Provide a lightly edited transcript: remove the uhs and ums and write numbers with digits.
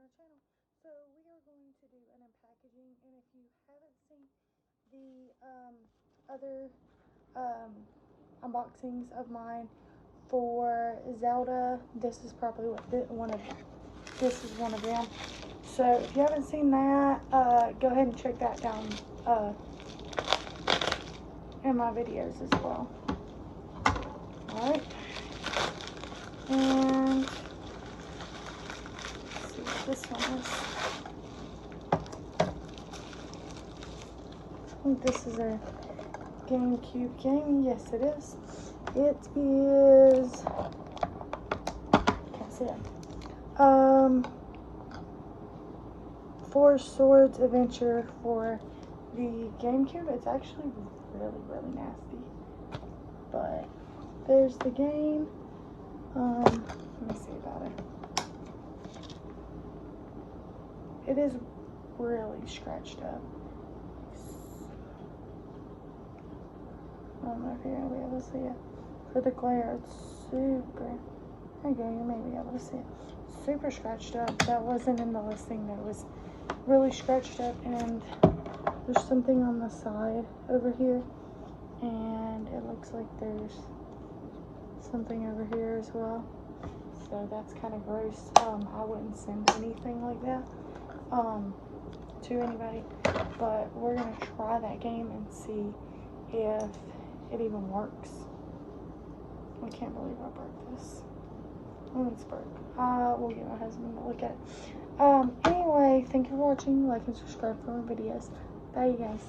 our channel. So we are going to do an unpackaging, and if you haven't seen the other unboxings of mine for Zelda, this is probably one of them. So if you haven't seen that, go ahead and check that down in my videos as well. Alright. And let's see what this one is. I think this is a GameCube game. Yes, it is. It is, can't see it. Four Swords Adventure for the GameCube. It's actually really nasty. But there's the game. Let me see about it. It is really scratched up. I don't know if you're going to be able to see it. For the glare, it's super, there you go, you may be able to see it. Super scratched up. That wasn't in the listing. That was really scratched up, and there's something on the side over here, and it looks like there's something over here as well. So that's kind of gross. I wouldn't send anything like that to anybody, but we're going to try that game and see if it even works. I can't believe I broke this. Oh, it's broke. We'll get my husband to look at it. Anyway, thank you for watching. Like and subscribe for more videos. Bye, you guys.